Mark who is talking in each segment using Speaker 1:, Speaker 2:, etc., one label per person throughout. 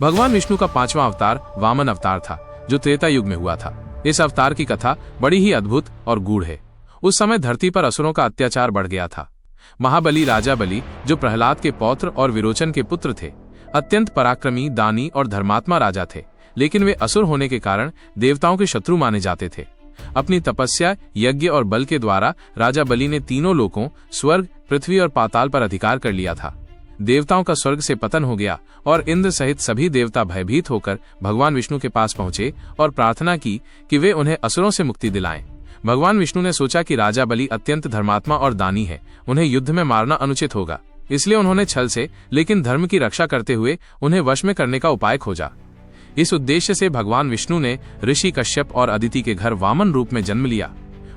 Speaker 1: भगवान विष्णु का पांचवा अवतार वामन अवतार था, जो त्रेता युग में हुआ था। इस अवतार की कथा बड़ी ही अद्भुत और गूढ़ है। उस समय धरती पर असुरों का अत्याचार बढ़ गया था। महाबली राजा बलि, जो प्रहलाद के पौत्र और विरोचन के पुत्र थे, अत्यंत पराक्रमी, दानी और धर्मात्मा राजा थे, लेकिन वे असुर होने के कारण देवताओं के शत्रु माने जाते थे। अपनी तपस्या, यज्ञ और बल के द्वारा राजा बलि ने तीनों लोकों, स्वर्ग, पृथ्वी और पाताल पर अधिकार कर लिया था। देवताओं का स्वर्ग से पतन हो गया और इंद्र सहित सभी देवता भयभीत होकर भगवान विष्णु के पास पहुंचे और प्रार्थना की कि वे उन्हें असुरों से मुक्ति दिलाएं। भगवान विष्णु ने सोचा कि राजा बलि अत्यंत धर्मात्मा और दानी है, उन्हें युद्ध में मारना अनुचित होगा, इसलिए उन्होंने छल से लेकिन धर्म की रक्षा करते हुए उन्हें वश में करने का उपाय खोजा। इस उद्देश्य से भगवान विष्णु ने ऋषि कश्यप और अदिति के घर वामन रूप में जन्म लिया।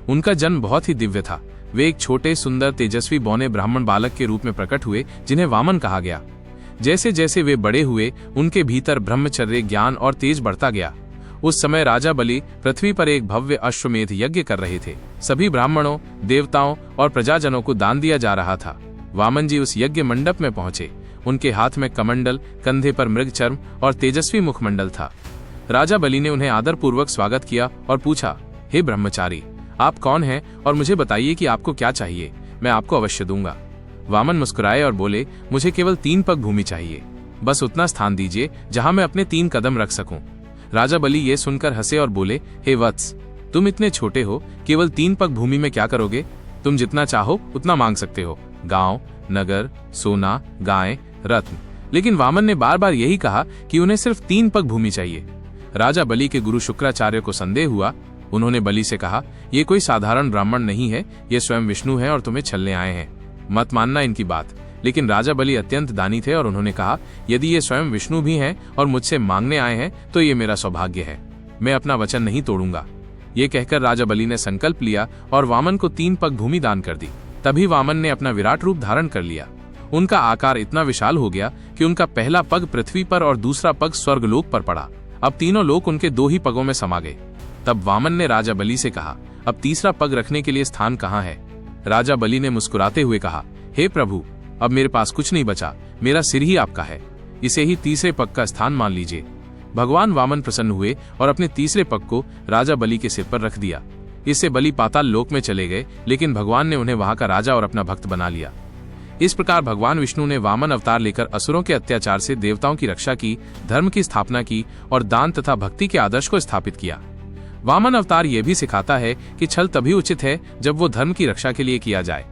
Speaker 1: उनका जन्म बहुत ही दिव्य था। वे एक छोटे, सुंदर, तेजस्वी, बौने ब्राह्मण बालक के रूप में प्रकट हुए, जिन्हें वामन कहा गया। जैसे जैसे वे बड़े हुए, उनके भीतर ब्रह्मचर्य, ज्ञान और तेज बढ़ता गया। उस समय राजा बलि पृथ्वी पर एक भव्य अश्वमेध यज्ञ कर रहे थे। सभी ब्राह्मणों, देवताओं और प्रजाजनों को दान दिया जा रहा था। वामन जी उस यज्ञ मंडप में पहुंचे। उनके हाथ में कमंडल, कंधे पर मृगचर्म और तेजस्वी मुखमंडल था। राजा बलि ने उन्हें आदरपूर्वक स्वागत किया और पूछा, हे ब्रह्मचारी, आप कौन हैं और मुझे बताइए कि आपको क्या चाहिए, मैं आपको अवश्य दूंगा। वामन मुस्कुराए और बोले, मुझे केवल 3 पग भूमि चाहिए, बस उतना स्थान दीजिए जहां मैं अपने 3 कदम रख सकूं। राजा बलि ये सुनकर हंसे और बोले, हे वत्स, तुम इतने छोटे हो, केवल 3 पग भूमि में क्या करोगे? तुम जितना चाहो उतना मांग सकते हो, गांव, नगर, सोना, गाय, रत्न। लेकिन वामन ने बार बार यही कहा कि उन्हें सिर्फ 3 पग भूमि चाहिए। राजा बलि के गुरु शुक्राचार्य को संदेह हुआ। उन्होंने बलि से कहा, ये कोई साधारण ब्राह्मण नहीं है, ये स्वयं विष्णु है और तुम्हें छलने आए हैं, मत मानना इनकी बात। लेकिन राजा बलि अत्यंत दानी थे और उन्होंने कहा, यदि ये स्वयं विष्णु भी हैं और मुझसे मांगने आए हैं तो ये मेरा सौभाग्य है, मैं अपना वचन नहीं तोड़ूंगा। ये कहकर राजा बलि ने संकल्प लिया और वामन को 3 पग भूमि दान कर दी। तभी वामन ने अपना विराट रूप धारण कर लिया। उनका आकार इतना विशाल हो गया कि उनका पहला पग पृथ्वी पर और दूसरा पग स्वर्गलोक पर पड़ा। अब तीनों लोक उनके 2 ही पगों में समा गए। तब वामन ने राजा बलि से कहा, अब तीसरा पग रखने के लिए स्थान कहाँ है? राजा बलि ने मुस्कुराते हुए कहा, हे प्रभु, अब मेरे पास कुछ नहीं बचा, मेरा सिर ही आपका है, इसे ही तीसरे पग का स्थान मान लीजिए। भगवान वामन प्रसन्न हुए और अपने तीसरे पग को राजा बलि के सिर पर रख दिया। इससे बलि पाताल लोक में चले गए, लेकिन भगवान ने उन्हें वहां का राजा और अपना भक्त बना लिया। इस प्रकार भगवान विष्णु ने वामन अवतार लेकर असुरों के अत्याचार से देवताओं की रक्षा की, धर्म की स्थापना की और दान तथा भक्ति के आदर्श को स्थापित किया। वामन अवतार यह भी सिखाता है कि छल तभी उचित है जब वो धर्म की रक्षा के लिए किया जाए।